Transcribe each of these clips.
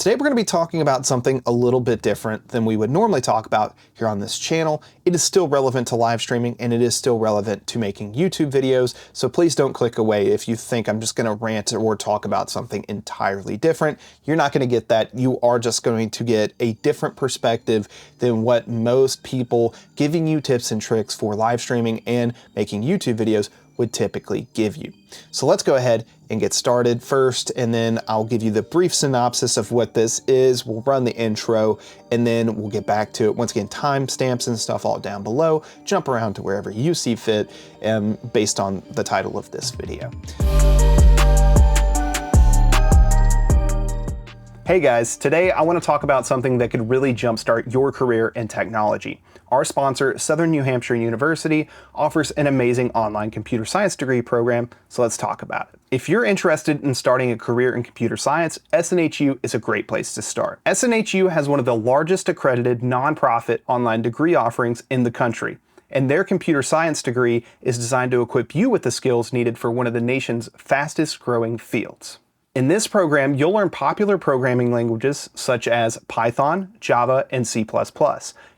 Today we're going to be talking about something a little bit different than we would normally talk about here on this channel. It is still relevant to live streaming and it is still relevant to making YouTube videos, so please don't click away if you think I'm just going to rant or talk about something entirely different. You're not going to get that. You are just going to get a different perspective than what most people giving you tips and tricks for live streaming and making YouTube videos would typically give you. So let's go ahead and get started first, and then I'll give you the brief synopsis of what this is. We'll run the intro and then we'll get back to it. Once again, timestamps and stuff all down below. Jump around to wherever you see fit based on the title of this video. Hey guys, today I want to talk about something that could really jumpstart your career in technology. Our sponsor, Southern New Hampshire University, offers an amazing online computer science degree program, so let's talk about it. If you're interested in starting a career in computer science, SNHU is a great place to start. SNHU has one of the largest accredited nonprofit online degree offerings in the country, and their computer science degree is designed to equip you with the skills needed for one of the nation's fastest growing fields. In this program, you'll learn popular programming languages such as Python, Java, and C++.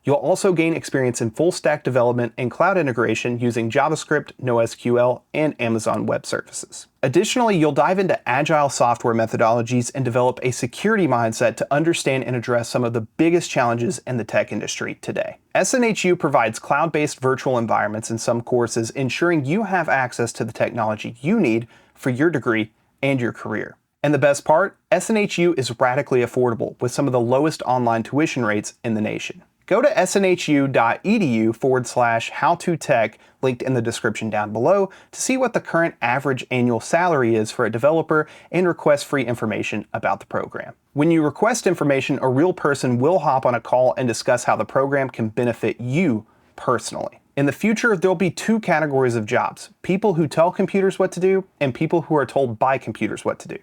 You'll also gain experience in full stack development and cloud integration using JavaScript, NoSQL, and Amazon Web Services. Additionally, you'll dive into agile software methodologies and develop a security mindset to understand and address some of the biggest challenges in the tech industry today. SNHU provides cloud-based virtual environments in some courses, ensuring you have access to the technology you need for your degree and your career. And the best part, SNHU is radically affordable with some of the lowest online tuition rates in the nation. Go to snhu.edu/howtotech, linked in the description down below, to see what the current average annual salary is for a developer and request free information about the program. When you request information, a real person will hop on a call and discuss how the program can benefit you personally. In the future, there'll be two categories of jobs: people who tell computers what to do and people who are told by computers what to do.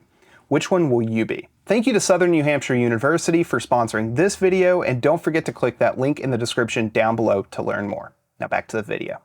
Which one will you be? Thank you to Southern New Hampshire University for sponsoring this video, and don't forget to click that link in the description down below to learn more. Now back to the video.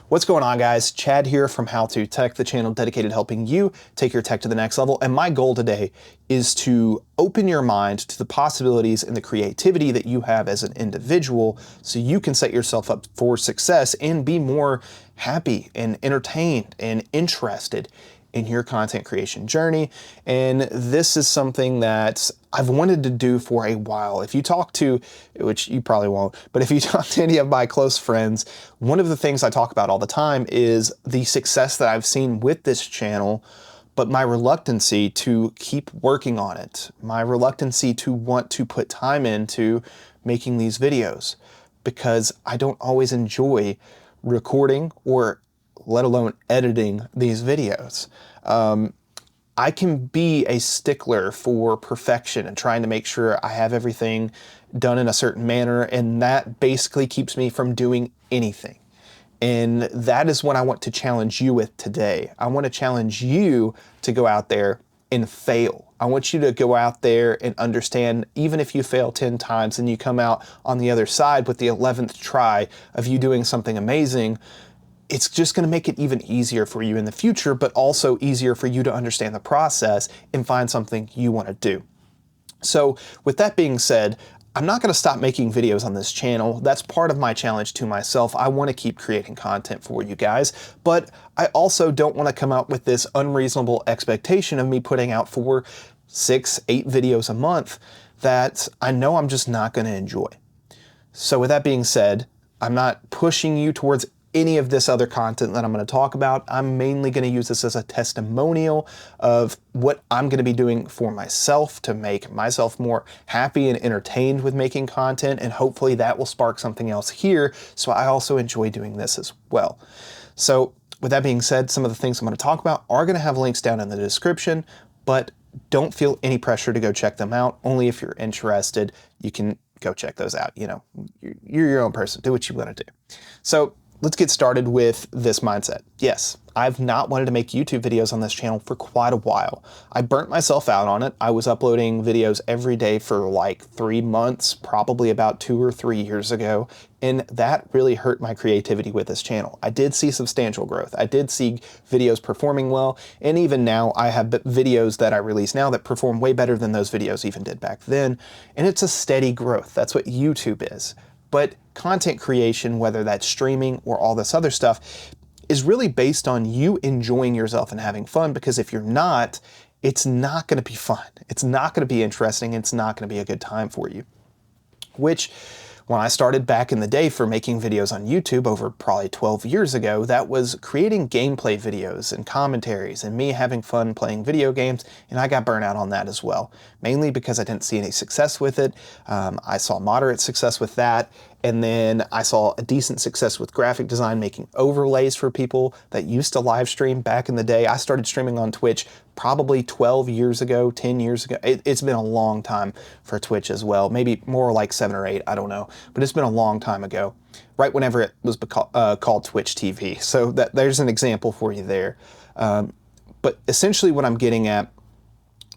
What's going on, guys? Chad here from How To Tech, the channel dedicated to helping you take your tech to the next level. And my goal today is to open your mind to the possibilities and the creativity that you have as an individual so you can set yourself up for success and be more happy and entertained and interested in your content creation journey. And this is something that I've wanted to do for a while. If you talk to, which you probably won't, but if you talk to any of my close friends, one of the things I talk about all the time is the success that I've seen with this channel, but my reluctancy to keep working on it, my reluctancy to want to put time into making these videos, because I don't always enjoy recording or let alone editing these videos. I can be a stickler for perfection and trying to make sure I have everything done in a certain manner, and that basically keeps me from doing anything. And that is what I want to challenge you with today. I want to challenge you to go out there and fail. I want you to go out there and understand, even if you fail 10 times and you come out on the other side with the 11th try of you doing something amazing, it's just going to make it even easier for you in the future, but also easier for you to understand the process and find something you want to do. So with that being said, I'm not going to stop making videos on this channel. That's part of my challenge to myself. I want to keep creating content for you guys, but I also don't want to come out with this unreasonable expectation of me putting out 4, 6, 8 videos a month that I know I'm just not going to enjoy. So with that being said, I'm not pushing you towards any of this other content that I'm going to talk about. I'm mainly going to use this as a testimonial of what I'm going to be doing for myself to make myself more happy and entertained with making content, and hopefully that will spark something else here, so I also enjoy doing this as well. So with that being said, some of the things I'm going to talk about are going to have links down in the description, but don't feel any pressure to go check them out. Only if you're interested, you can go check those out. You know, you're your own person. Do what you want to do. So let's get started with this mindset. Yes, I've not wanted to make YouTube videos on this channel for quite a while. I burnt myself out on it. I was uploading videos every day for like 3 months, probably about 2 or 3 years ago, and that really hurt my creativity with this channel. I did see substantial growth. I did see videos performing well, and even now I have videos that I release now that perform way better than those videos even did back then, and it's a steady growth. That's what YouTube is. But content creation, whether that's streaming or all this other stuff, is really based on you enjoying yourself and having fun, because if you're not, it's not going to be fun. It's not going to be interesting. It's not going to be a good time for you. Which, when I started back in the day for making videos on YouTube over probably 12 years ago, that was creating gameplay videos and commentaries and me having fun playing video games, and I got burnt out on that as well. Mainly because I didn't see any success with it. I saw moderate success with that, and then I saw a decent success with graphic design, making overlays for people that used to live stream back in the day. I started streaming on Twitch probably 12 years ago, 10 years ago. It's been a long time for Twitch as well, maybe more like 7 or 8, I don't know, but it's been a long time ago, right whenever it was called Twitch TV. So there's an example for you there. But essentially what I'm getting at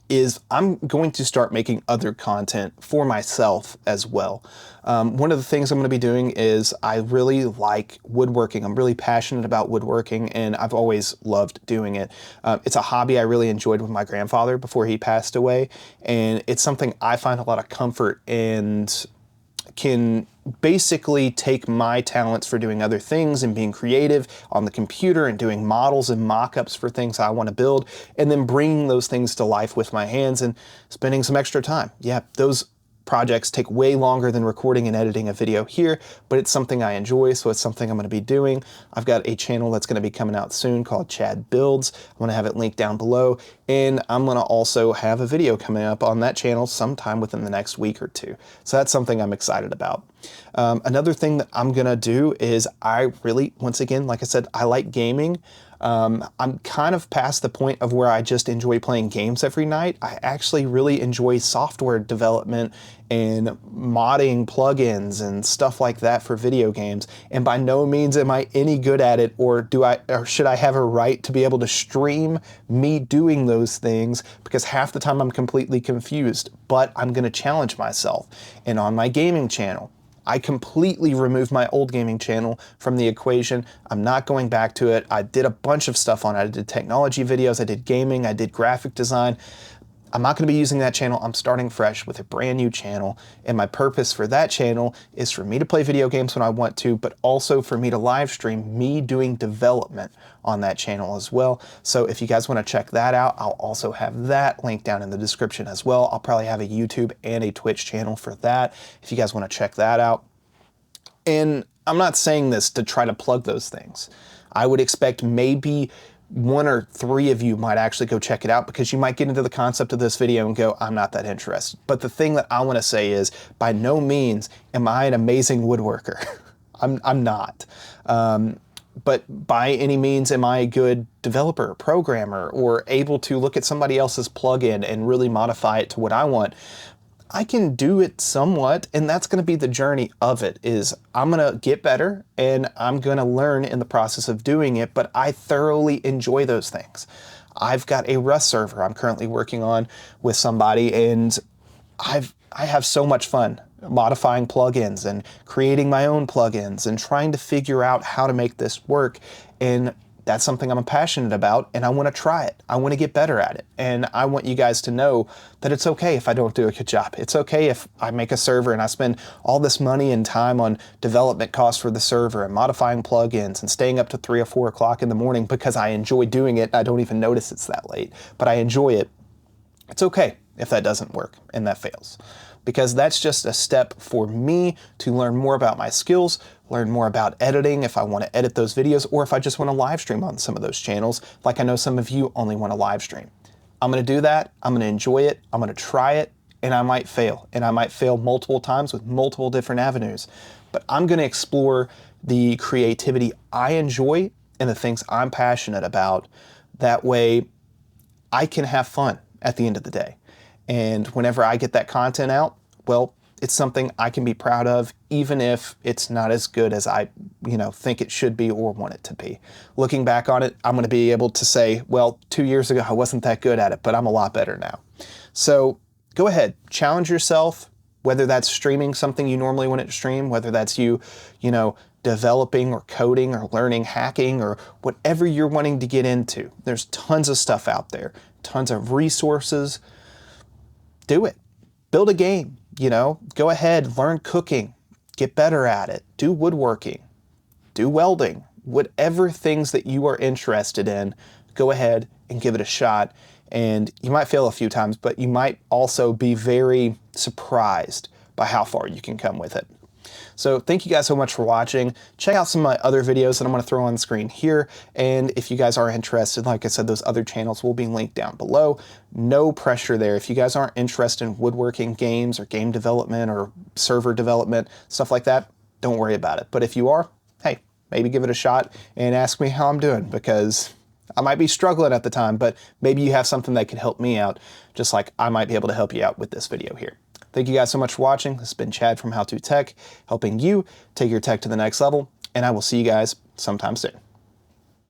is I'm going to start making other content for myself as well. One of the things I'm going to be doing is I really like woodworking. I'm really passionate about woodworking, and I've always loved doing it. It's a hobby I really enjoyed with my grandfather before he passed away, and it's something I find a lot of comfort and can basically take my talents for doing other things and being creative on the computer and doing models and mock-ups for things I want to build, and then bringing those things to life with my hands and spending some extra time. Yeah, those projects take way longer than recording and editing a video here, but it's something I enjoy, so it's something I'm going to be doing. I've got a channel that's going to be coming out soon called Chad Builds. I'm going to have it linked down below, and I'm going to also have a video coming up on that channel sometime within the next week or two. So that's something I'm excited about. Another thing that I'm going to do is I really, once again, like I said, I like gaming. I'm kind of past the point of where I just enjoy playing games every night. I actually really enjoy software development and modding plugins and stuff like that for video games. And by no means am I any good at it, or should I have a right to be able to stream me doing those things, because half the time I'm completely confused. But I'm going to challenge myself. And on my gaming channel, I completely removed my old gaming channel from the equation. I'm not going back to it. I did a bunch of stuff on it. I did technology videos, I did gaming, I did graphic design. I'm not going to be using that channel. I'm starting fresh with a brand new channel, and my purpose for that channel is for me to play video games when I want to, but also for me to live stream me doing development on that channel as well. So if you guys want to check that out, I'll also have that linked down in the description as well. I'll probably have a YouTube and a Twitch channel for that if you guys want to check that out. And I'm not saying this to try to plug those things. I would expect maybe 1 or 3 of you might actually go check it out, because you might get into the concept of this video and go, I'm not that interested. But the thing that I want to say is, by no means am I an amazing woodworker. I'm not. But by any means am I a good developer, programmer, or able to look at somebody else's plugin and really modify it to what I want. I can do it somewhat, and that's going to be the journey of it. Is I'm going to get better, and I'm going to learn in the process of doing it, but I thoroughly enjoy those things. I've got a Rust server I'm currently working on with somebody, and I have so much fun modifying plugins and creating my own plugins and trying to figure out how to make this work. And that's something I'm passionate about, and I want to try it. I want to get better at it. And I want you guys to know that it's okay if I don't do a good job. It's okay if I make a server and I spend all this money and time on development costs for the server and modifying plugins and staying up to 3 or 4 o'clock in the morning because I enjoy doing it. I don't even notice it's that late, but I enjoy it. It's okay if that doesn't work and that fails, because that's just a step for me to learn more about my skills, learn more about editing if I want to edit those videos, or if I just want to live stream on some of those channels, like I know some of you only want to live stream. I'm going to do that. I'm going to enjoy it. I'm going to try it, and I might fail. And I might fail multiple times with multiple different avenues. But I'm going to explore the creativity I enjoy and the things I'm passionate about. That way I can have fun at the end of the day. And whenever I get that content out, well, it's something I can be proud of, even if it's not as good as I, think it should be or want it to be. Looking back on it, I'm going to be able to say, well, 2 years ago I wasn't that good at it, but I'm a lot better now. So go ahead, challenge yourself, whether that's streaming something you normally wouldn't stream, whether that's you developing or coding or learning hacking or whatever you're wanting to get into. There's tons of stuff out there, tons of resources. Do it. Build a game, go ahead, learn cooking, get better at it, do woodworking, do welding, whatever things that you are interested in, go ahead and give it a shot. And you might fail a few times, but you might also be very surprised by how far you can come with it. So thank you guys so much for watching. Check out some of my other videos that I'm going to throw on the screen here. And if you guys are interested, like I said, those other channels will be linked down below. No pressure there. If you guys aren't interested in woodworking, games, or game development, or server development, stuff like that, don't worry about it. But if you are, hey, maybe give it a shot and ask me how I'm doing, because I might be struggling at the time, but maybe you have something that could help me out, just like I might be able to help you out with this video here. Thank you guys so much for watching. This has been Chad from How To Tech, helping you take your tech to the next level, and I will see you guys sometime soon.